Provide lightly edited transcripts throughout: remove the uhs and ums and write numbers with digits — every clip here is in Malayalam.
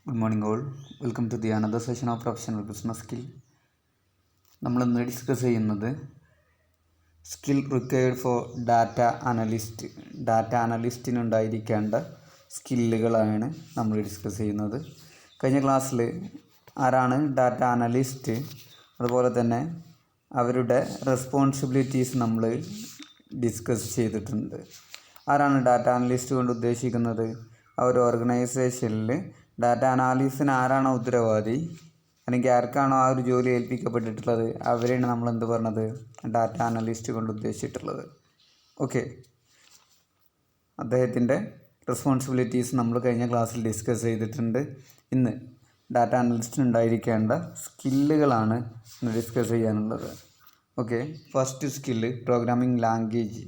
Good morning all. Welcome to the another session of Professional Business Skill. നമ്മൾ ഇന്ന് ഡിസ്കസ് ചെയ്യുന്നത് skill required for data analyst. Data അനലിസ്റ്റിനുണ്ടായിരിക്കേണ്ട സ്കില്ലുകളാണ് നമ്മൾ ഡിസ്കസ് ചെയ്യുന്നത്. കഴിഞ്ഞ ക്ലാസ്സിൽ ആരാണ് ഡാറ്റ അനലിസ്റ്റ്, അതുപോലെ തന്നെ അവരുടെ റെസ്പോൺസിബിലിറ്റീസ് നമ്മൾ ഡിസ്കസ് ചെയ്തിട്ടുണ്ട്. ആരാണ് ഡാറ്റ അനലിസ്റ്റ് കൊണ്ട് ഉദ്ദേശിക്കുന്നത്? ആ ഒരു ഓർഗനൈസേഷനിൽ ഡാറ്റ അനാലിസിന് ആരാണോ ഉത്തരവാദി, അല്ലെങ്കിൽ ആർക്കാണോ ആ ഒരു ജോലി ഏൽപ്പിക്കപ്പെട്ടിട്ടുള്ളത്, അവരെയാണ് നമ്മൾ എന്ത് പറഞ്ഞത്, ഡാറ്റ അനലിസ്റ്റ് കൊണ്ട് ഉദ്ദേശിച്ചിട്ടുള്ളത്. ഓക്കെ, അദ്ദേഹത്തിൻ്റെ റെസ്പോൺസിബിലിറ്റീസ് നമ്മൾ കഴിഞ്ഞ ക്ലാസ്സിൽ ഡിസ്കസ് ചെയ്തിട്ടുണ്ട്. ഇന്ന് ഡാറ്റ അനലിസ്റ്റിന് ഉണ്ടായിരിക്കേണ്ട സ്കില്ലുകളാണ് ഇന്ന് ഡിസ്കസ് ചെയ്യാനുള്ളത്. Okay, first skill programming language.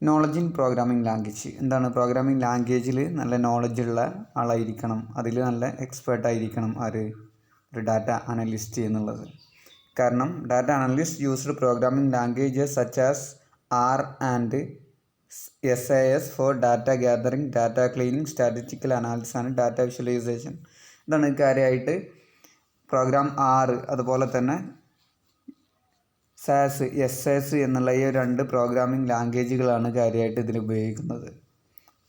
Knowledge in programming language. എന്താണ് പ്രോഗ്രാമിംഗ് ലാംഗ്വേജിൽ നല്ല നോളജുള്ള ആളായിരിക്കണം, അതിൽ നല്ല എക്സ്പേർട്ടായിരിക്കണം ഒരു ഡാറ്റ അനലിസ്റ്റ് എന്നുള്ളത്. കാരണം data analyst used programming languages such as R and SAS for data gathering, data cleaning, statistical analysis and data visualisation. ഇതാണ് കാര്യമായിട്ട് പ്രോഗ്രാം ആർ, അതുപോലെ തന്നെ SAS എന്നുള്ള ഈ രണ്ട് പ്രോഗ്രാമിംഗ് ലാംഗ്വേജുകളാണ് കാര്യമായിട്ട് ഇതിൽ ഉപയോഗിക്കുന്നത്.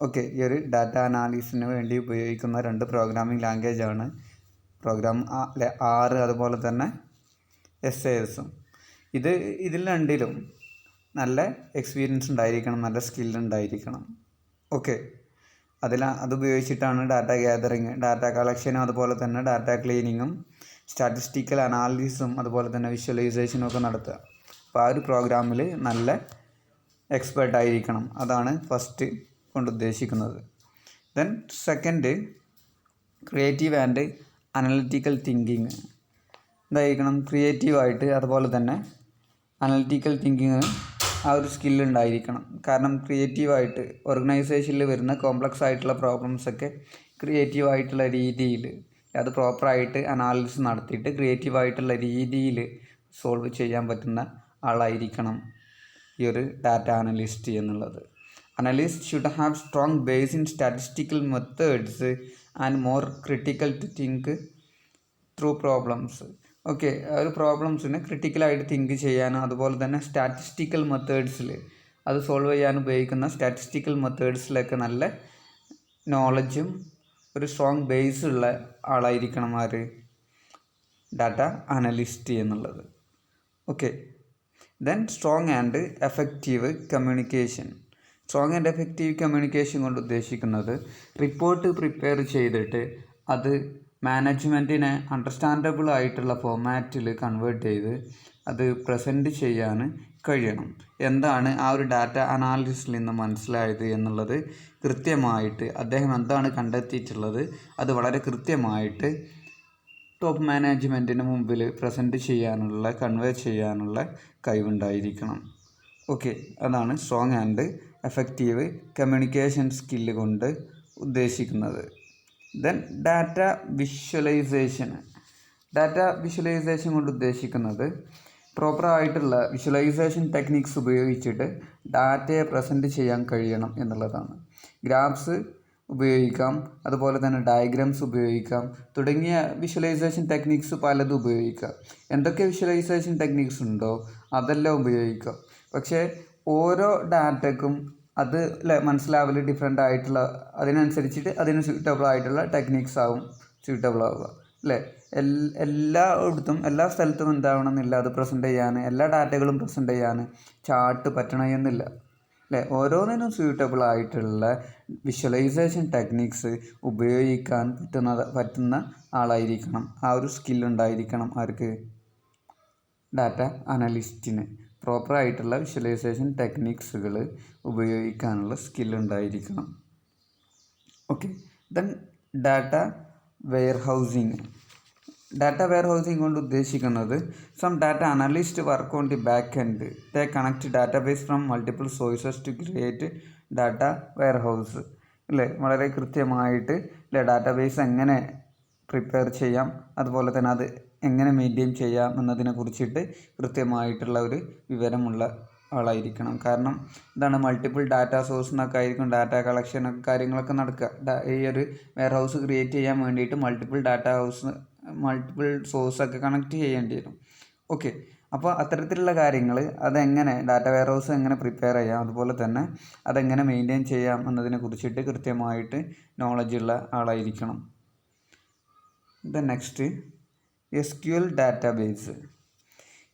ഓക്കെ, ഈ ഒരു ഡാറ്റ അനാലിസിന് വേണ്ടി ഉപയോഗിക്കുന്ന രണ്ട് പ്രോഗ്രാമിംഗ് ലാംഗ്വേജാണ് പ്രോഗ്രാം ആർ, അതുപോലെ തന്നെ SAS. ഇതിൽ രണ്ടിലും നല്ല എക്സ്പീരിയൻസ് ഉണ്ടായിരിക്കണം, നല്ല സ്കില്ലുണ്ടായിരിക്കണം. ഓക്കെ, അതുപയോഗിച്ചിട്ടാണ് ഡാറ്റ ഗ്യാതറിങ്, ഡാറ്റ കളക്ഷനും, അതുപോലെ തന്നെ ഡാറ്റ ക്ലീനിങ്ങും, സ്റ്റാറ്റിസ്റ്റിക്കൽ അനാലിസിസും, അതുപോലെ തന്നെ വിഷ്വലൈസേഷനും ഒക്കെ നടത്തുക. അപ്പോൾ ആ ഒരു പ്രോഗ്രാമിൽ നല്ല എക്സ്പേർട്ടായിരിക്കണം. അതാണ് ഫസ്റ്റ് കൊണ്ട് ഉദ്ദേശിക്കുന്നത്. Then second, creative and analytical thinking. എന്തായിരിക്കണം? ക്രിയേറ്റീവായിട്ട്, അതുപോലെ തന്നെ അനലിറ്റിക്കൽ തിങ്കിങ്, ആ ഒരു സ്കില്ലുണ്ടായിരിക്കണം. കാരണം ക്രിയേറ്റീവായിട്ട് ഓർഗനൈസേഷനിൽ വരുന്ന കോംപ്ലക്സ് ആയിട്ടുള്ള പ്രോബ്ലംസൊക്കെ ക്രിയേറ്റീവായിട്ടുള്ള രീതിയിൽ അത് പ്രോപ്പറായിട്ട് അനാലിസിസ് നടത്തിയിട്ട് ക്രിയേറ്റീവായിട്ടുള്ള രീതിയിൽ സോൾവ് ചെയ്യാൻ പറ്റുന്ന ആളായിരിക്കണം ഈ ഒരു ഡാറ്റ അനലിസ്റ്റ് എന്നുള്ളത്. Analyst should have strong base in statistical methods and more critical to think through problems. Okay, ഒരു പ്രോബ്ലംസിന് ക്രിട്ടിക്കലായിട്ട് തിങ്ക് ചെയ്യാനും, അതുപോലെ തന്നെ സ്റ്റാറ്റിസ്റ്റിക്കൽ മെത്തേഡ്സിൽ അത് സോൾവ് ചെയ്യാൻ ഉപയോഗിക്കുന്ന സ്റ്റാറ്റിസ്റ്റിക്കൽ മെത്തേഡ്സിലൊക്കെ നല്ല നോളജും ഒരു സ്ട്രോങ് ബേസ് ഉള്ള ആളായിരിക്കണം ഡാറ്റ അനലിസ്റ്റ് എന്നുള്ളത്. Okay, then strong and effective communication. Strong and effective communication കൊണ്ട് ഉദ്ദേശിക്കുന്നത് റിപ്പോർട്ട് പ്രിപ്പയർ ചെയ്തിട്ട് അത് മാനേജ്മെൻറ്റിനെ അണ്ടർസ്റ്റാൻഡബിൾ ആയിട്ടുള്ള ഫോമാറ്റിൽ കൺവേർട്ട് ചെയ്ത് അത് പ്രസൻറ്റ് ചെയ്യാൻ കഴിയണം. എന്താണ് ആ ഒരു ഡാറ്റ അനാലിസിസിൽ നിന്ന് മനസ്സിലായത് എന്നുള്ളത് കൃത്യമായിട്ട് അദ്ദേഹം എന്താണ് കണ്ടെത്തിയിട്ടുള്ളത് അത് വളരെ കൃത്യമായിട്ട് ടോപ്പ് മാനേജ്മെൻറ്റിന് മുമ്പിൽ പ്രസൻറ്റ് ചെയ്യാനുള്ള, കൺവേ ചെയ്യാനുള്ള കഴിവുണ്ടായിരിക്കണം. ഓക്കെ, അതാണ് strong and effective communication skill കൊണ്ട് ഉദ്ദേശിക്കുന്നത്. Then data visualisation. Data visualisation കൊണ്ട് ഉദ്ദേശിക്കുന്നത് പ്രോപ്പറായിട്ടുള്ള വിഷ്വലൈസേഷൻ ടെക്നിക്സ് ഉപയോഗിച്ചിട്ട് ഡാറ്റയെ പ്രസൻറ്റ് ചെയ്യാൻ കഴിയണം എന്നുള്ളതാണ്. ഗ്രാഫ്സ് ഉപയോഗിക്കാം, അതുപോലെ തന്നെ ഡയഗ്രാംസ് ഉപയോഗിക്കാം, തുടങ്ങിയ വിഷ്വലൈസേഷൻ ടെക്നിക്സ് പലതും ഉപയോഗിക്കാം. എന്തൊക്കെ വിഷ്വലൈസേഷൻ ടെക്നിക്സ് ഉണ്ടോ അതെല്ലാം ഉപയോഗിക്കാം. പക്ഷേ ഓരോ ഡാറ്റയ്ക്കും അത് മനസ്സിലാവൽ ഡിഫറെൻ്റ് ആയിട്ടുള്ള, അതിനനുസരിച്ചിട്ട് അതിന് സ്യൂട്ടബിൾ ആയിട്ടുള്ള ടെക്നിക്സ് ആവും സ്യൂട്ടബിൾ ആവുക അല്ലേ. എല്ലായിടത്തും എല്ലാ സ്ഥലത്തും എന്താവണമെന്നില്ല അത് പ്രസൻറ്റ് ചെയ്യാൻ, എല്ലാ ഡാറ്റകളും പ്രസൻറ്റ് ചെയ്യാൻ ചാർട്ട് പറ്റണമെന്നില്ല അല്ലേ. ഓരോന്നിനും സ്യൂട്ടബിൾ ആയിട്ടുള്ള വിഷ്വലൈസേഷൻ ടെക്നിക്സ് ഉപയോഗിക്കാൻ പറ്റുന്ന ആളായിരിക്കണം, ആ ഒരു സ്കില്ലുണ്ടായിരിക്കണം ഡാറ്റ അനലിസ്റ്റിന്. പ്രോപ്പറായിട്ടുള്ള വിഷ്വലൈസേഷൻ ടെക്നിക്സുകൾ ഉപയോഗിക്കാനുള്ള സ്കില്ലുണ്ടായിരിക്കണം. Okay, then data warehousing. Data warehousing കൊണ്ട് ഉദ്ദേശിക്കുന്നത് some data analyst work on the back end. They connect database from multiple sources to create data warehouse അല്ലേ. വളരെ കൃത്യമായിട്ട് ഡാറ്റാബേസ് എങ്ങനെ പ്രിപ്പയർ ചെയ്യാം, അതുപോലെ തന്നെ അത് എങ്ങനെ മെയിൻറ്റെയിൻ ചെയ്യാം എന്നതിനെ കുറിച്ചിട്ട് കൃത്യമായിട്ടുള്ള ഒരു വിവരമുള്ള ആളായിരിക്കണം. കാരണം എന്താണ്, മൾട്ടിപ്പിൾ ഡാറ്റ സോഴ്സ് എന്നൊക്കെ ആയിരിക്കും ഡാറ്റ കളക്ഷനൊക്കെ കാര്യങ്ങളൊക്കെ നടക്കുക. ഈ ഒരു വെയർ ഹൗസ് ക്രിയേറ്റ് ചെയ്യാൻ വേണ്ടിയിട്ട് മൾട്ടിപ്പിൾ സോഴ്സൊക്കെ കണക്ട് ചെയ്യേണ്ടി വരും. ഓക്കെ, അപ്പോൾ അത്തരത്തിലുള്ള കാര്യങ്ങൾ അതെങ്ങനെ ഡാറ്റ വെയർ ഹൗസ് എങ്ങനെ പ്രിപ്പയർ ചെയ്യാം, അതുപോലെ തന്നെ അതെങ്ങനെ മെയിൻറ്റെയിൻ ചെയ്യാം എന്നതിനെ കുറിച്ചിട്ട് കൃത്യമായിട്ട് നോളജുള്ള ആളായിരിക്കണം. Next SQL database.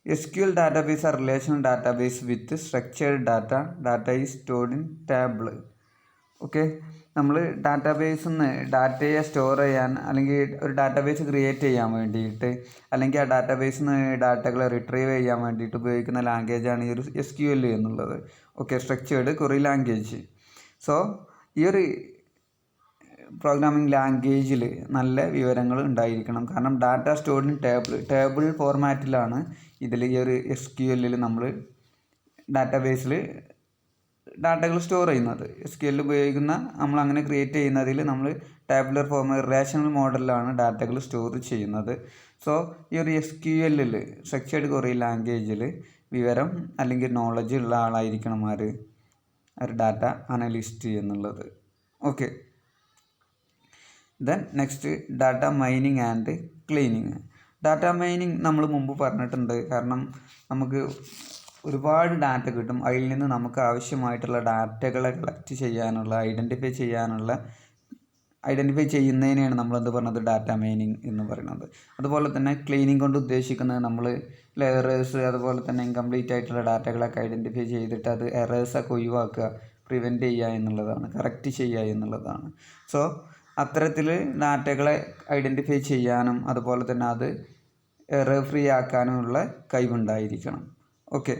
SQL database are relational database with structured data. Data is stored in table. Okay, നമ്മൾ ഡാറ്റാബേസിൽ നിന്ന് ഡാറ്റയെ സ്റ്റോർ ചെയ്യാൻ അല്ലെങ്കിൽ ഒരു ഡാറ്റാബേസ് ക്രിയേറ്റ് ചെയ്യാൻ വേണ്ടിയിട്ട് അല്ലെങ്കിൽ ആ ഡാറ്റാബേസിൽ നിന്ന് ഡാറ്റകളെ റിട്രീവ് ചെയ്യാൻ വേണ്ടിയിട്ട് ഉപയോഗിക്കുന്ന ലാംഗ്വേജാണ് ഈ ഒരു SQL എന്നുള്ളത്. Okay, structured query language. So ഈ ഒരു പ്രോഗ്രാമിംഗ് ലാംഗ്വേജിൽ നല്ല വിവരങ്ങൾ ഉണ്ടായിരിക്കണം. കാരണം ഡാറ്റ സ്റ്റോർഡ് ഇൻ ടേബിൾ ഫോർമാറ്റിലാണ് ഇതിൽ ഈ ഒരു SQLൽ നമ്മൾ ഡാറ്റാബേസിൽ ഡാറ്റകൾ സ്റ്റോർ ചെയ്യുന്നത്. SQL ഉപയോഗിക്കുന്ന നമ്മൾ അങ്ങനെ ക്രിയേറ്റ് ചെയ്യുന്നതിൽ നമ്മൾ ടാബുലർ റിലേഷണൽ മോഡലിലാണ് ഡാറ്റകൾ സ്റ്റോർ ചെയ്യുന്നത്. സോ ഈ ഒരു SQLൽ സ്ട്രക്ചേർഡ് ക്വറി ലാംഗ്വേജിൽ വിവരം അല്ലെങ്കിൽ നോളജ് ഉള്ള ആളായിരിക്കണം ഒരു ഡാറ്റ അനലിസ്റ്റ് എന്നുള്ളത്. Okay, then next data mining and cleaning. Data mining നമ്മൾ മുമ്പ് പറഞ്ഞിട്ടുണ്ട്. കാരണം നമുക്ക് ഒരുപാട് ഡാറ്റ കിട്ടും, അതിൽ നിന്ന് നമുക്ക് ആവശ്യമായിട്ടുള്ള ഡാറ്റകളെ കളക്ട് ചെയ്യാനുള്ള ഐഡൻറ്റിഫൈ ചെയ്യുന്നതിനെയാണ് നമ്മളെന്ത് പറഞ്ഞത്, ഡാറ്റ മൈനിങ് എന്ന് പറയുന്നത്. അതുപോലെ തന്നെ ക്ലീനിങ് കൊണ്ട് ഉദ്ദേശിക്കുന്നത് നമ്മൾ എറേഴ്സ് അതുപോലെ തന്നെ ഇൻകംപ്ലീറ്റ് ആയിട്ടുള്ള ഡാറ്റകളൊക്കെ ഐഡൻറ്റിഫൈ ചെയ്തിട്ട് അത് എറേഴ്സൊക്കെ ഒഴിവാക്കുക, പ്രിവെൻറ്റ് ചെയ്യുക എന്നുള്ളതാണ്, കറക്റ്റ് ചെയ്യുക എന്നുള്ളതാണ്. സോ അത്തരത്തിൽ ഡാറ്റകളെ ഐഡൻറ്റിഫൈ ചെയ്യാനും അതുപോലെ തന്നെ അത് എറർ ഫ്രീ ആക്കാനുമുള്ള കഴിവുണ്ടായിരിക്കണം. ഓക്കെ,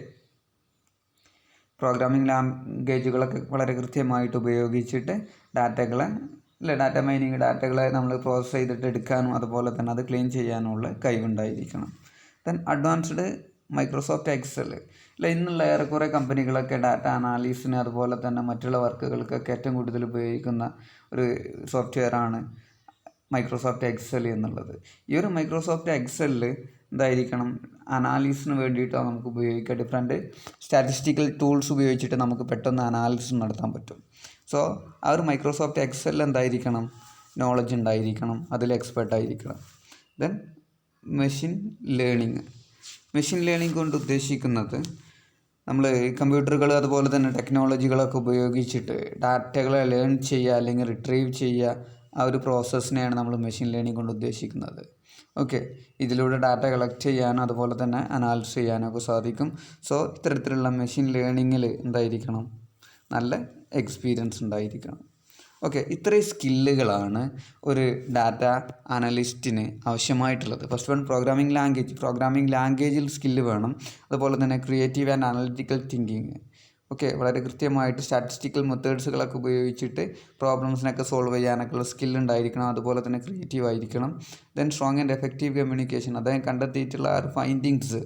പ്രോഗ്രാമിംഗ് ലാംഗ്വേജുകളൊക്കെ വളരെ കൃത്യമായിട്ട് ഉപയോഗിച്ചിട്ട് ഡാറ്റ മൈനിങ് ഡാറ്റകളെ നമ്മൾ പ്രോസസ്സ് ചെയ്തിട്ട് എടുക്കാനും അതുപോലെ തന്നെ അത് ക്ലീൻ ചെയ്യാനുമുള്ള കഴിവുണ്ടായിരിക്കണം. Then advanced Microsoft Excel. ഇന്നുള്ള ഏറെക്കുറെ കമ്പനികളൊക്കെ ഡാറ്റ അനാലിസിന് അതുപോലെ തന്നെ മറ്റുള്ള വർക്കുകൾക്കൊക്കെ ഏറ്റവും കൂടുതൽ ഉപയോഗിക്കുന്ന ഒരു സോഫ്റ്റ്വെയറാണ് മൈക്രോസോഫ്റ്റ് എക്സൽ എന്നുള്ളത്. ഈ ഒരു മൈക്രോസോഫ്റ്റ് എക്സലിൽ എന്തായിരിക്കണം, അനാലിസിന് വേണ്ടിയിട്ട് നമുക്ക് ഉപയോഗിക്കുക. ഡിഫറെൻറ്റ് സ്റ്റാറ്റിസ്റ്റിക്കൽ ടൂൾസ് ഉപയോഗിച്ചിട്ട് നമുക്ക് പെട്ടെന്ന് അനാലിസിസ് നടത്താൻ പറ്റും. സോ ആ ഒരു മൈക്രോസോഫ്റ്റ് എക്സലിൽ എന്തായിരിക്കണം, നോളജ് ഉണ്ടായിരിക്കണം, അതിൽ എക്സ്പെർട്ടായിരിക്കണം. ദെൻ മെഷീൻ ലേണിംഗ് കൊണ്ട് ഉദ്ദേശിക്കുന്നത് നമ്മൾ കമ്പ്യൂട്ടറുകൾ അതുപോലെ തന്നെ ടെക്നോളജികളൊക്കെ ഉപയോഗിച്ചിട്ട് ഡാറ്റകളെ ലേൺ ചെയ്യുക അല്ലെങ്കിൽ റിട്രീവ് ചെയ്യുക, ആ ഒരു പ്രോസസ്സിനെയാണ് നമ്മൾ മെഷീൻ ലേണിംഗ് കൊണ്ട് ഉദ്ദേശിക്കുന്നത്. ഓക്കെ, ഇതിലൂടെ ഡാറ്റ കളക്ട് ചെയ്യാനും അതുപോലെ തന്നെ അനാലിസിസ് ചെയ്യാനൊക്കെ സാധിക്കും. സോ ഇത്തരത്തിലുള്ള മെഷീൻ ലേണിങ്ങിൽ എന്തായിരിക്കണം, നല്ല എക്സ്പീരിയൻസ് ഉണ്ടായിരിക്കണം. ഓക്കെ, ഇത്രയും സ്കില്ലുകളാണ് ഒരു ഡാറ്റ അനലിസ്റ്റിന് ആവശ്യമായിട്ടുള്ളത്. ഫസ്റ്റ് വൺ പ്രോഗ്രാമിംഗ് ലാംഗ്വേജിൽ സ്കില്ല് വേണം. അതുപോലെ തന്നെ creative and analytical thinking. Okay, വളരെ കൃത്യമായിട്ട് സ്റ്റാറ്റിസ്റ്റിക്കൽ മെത്തേഡ്സുകളൊക്കെ ഉപയോഗിച്ചിട്ട് പ്രോബ്ലംസിനൊക്കെ സോൾവ് ചെയ്യാനൊക്കെയുള്ള സ്കില്ലുണ്ടായിരിക്കണം. അതുപോലെ തന്നെ ക്രിയേറ്റീവ് ആയിരിക്കണം. Then strong and effective communication. അദ്ദേഹം കണ്ടെത്തിയിട്ടുള്ള ആ ഒരു ഫൈൻഡിങ്സ്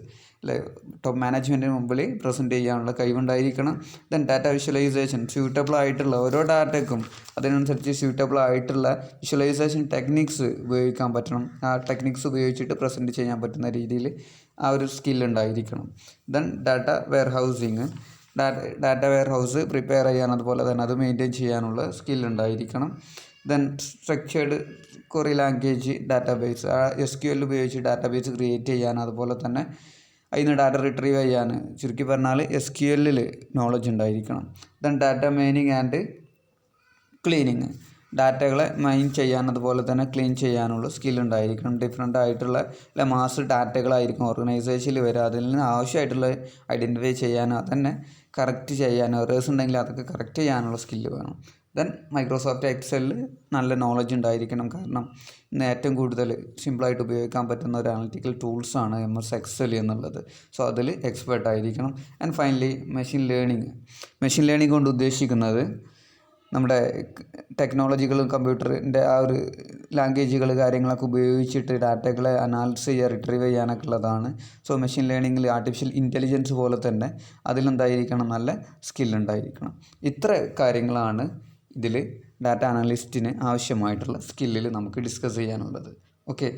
ടോപ്പ് മാനേജ്മെൻറ്റിന് മുമ്പിൽ പ്രസൻറ്റ് ചെയ്യാനുള്ള കഴിവുണ്ടായിരിക്കണം. Then data visualisation. സ്യൂട്ടബിൾ ആയിട്ടുള്ള ഓരോ ഡാറ്റയ്ക്കും അതിനനുസരിച്ച് സ്യൂട്ടബിൾ ആയിട്ടുള്ള വിഷ്വലൈസേഷൻ ടെക്നിക്സ് ഉപയോഗിക്കാൻ പറ്റണം. ആ ടെക്നിക്സ് ഉപയോഗിച്ചിട്ട് പ്രസൻറ്റ് ചെയ്യാൻ പറ്റുന്ന രീതിയിൽ ആ ഒരു സ്കില്ലുണ്ടായിരിക്കണം. Then data warehouse prepare ചെയ്യാൻ അതുപോലെ തന്നെ അത് മെയിൻറ്റെയിൻ ചെയ്യാനുള്ള സ്കില്ലുണ്ടായിരിക്കണം. Then structured query language database. ആ SQL ഉപയോഗിച്ച് ഡാറ്റാബേസ് ക്രിയേറ്റ് ചെയ്യാൻ അതുപോലെ തന്നെ അതിന് ഡാറ്റ റിട്രീവ് ചെയ്യാൻ, ചുരുക്കി പറഞ്ഞാൽ SQLൽ നോളജ് ഉണ്ടായിരിക്കണം. Then data mining and cleaning. ഡാറ്റകളെ മൈൻ ചെയ്യാൻ അതുപോലെ തന്നെ ക്ലീൻ ചെയ്യാനുള്ള സ്കില്ലുണ്ടായിരിക്കണം. ഡിഫറെൻ്റ് ആയിട്ടുള്ള മാസ് ഡാറ്റകളായിരിക്കും ഓർഗനൈസേഷനിൽ വരിക. അതിൽ നിന്ന് ആവശ്യമായിട്ടുള്ള ഐഡൻറ്റിഫൈ ചെയ്യാനോ അതന്നെ കറക്റ്റ് ചെയ്യാനോ എറേഴ്സ് ഉണ്ടെങ്കിൽ അതൊക്കെ കറക്റ്റ് ചെയ്യാനുള്ള സ്കില്ല് വേണം. ദെൻ മൈക്രോസോഫ്റ്റ് എക്സലിൽ നല്ല നോളജ് ഉണ്ടായിരിക്കണം. കാരണം ഇന്ന് ഏറ്റവും കൂടുതൽ സിമ്പിളായിട്ട് ഉപയോഗിക്കാൻ പറ്റുന്ന ഒരു അനലിറ്റിക്കൽ ടൂൾസാണ് MS എക്സൽ എന്നുള്ളത്. സോ അതിൽ എക്സ്പേർട്ടായിരിക്കണം. ആൻഡ് ഫൈനലി മെഷീൻ ലേണിംഗ് കൊണ്ട് ഉദ്ദേശിക്കുന്നത് നമ്മുടെ ടെക്നോളജികളും കമ്പ്യൂട്ടറിൻ്റെ ആ ഒരു ലാംഗ്വേജുകൾ കാര്യങ്ങളൊക്കെ ഉപയോഗിച്ചിട്ട് ഡാറ്റകളെ അനാലിസിസ് ചെയ്യുക, റിട്രീവ് ചെയ്യാനൊക്കെ ഉള്ളതാണ്. സോ മെഷീൻ ലേണിങ്ങിൽ ആർട്ടിഫിഷ്യൽ ഇൻ്റലിജൻസ് പോലെ തന്നെ അതിലെന്തായിരിക്കണം, നല്ല സ്കില്ലുണ്ടായിരിക്കണം. ഇത്ര കാര്യങ്ങളാണ് ഇതിൽ ഡാറ്റ അനലിസ്റ്റിന് ആവശ്യമായിട്ടുള്ള സ്കില്ലിൽ നമുക്ക് ഡിസ്കസ് ചെയ്യാനുള്ളത്. ഓക്കെ.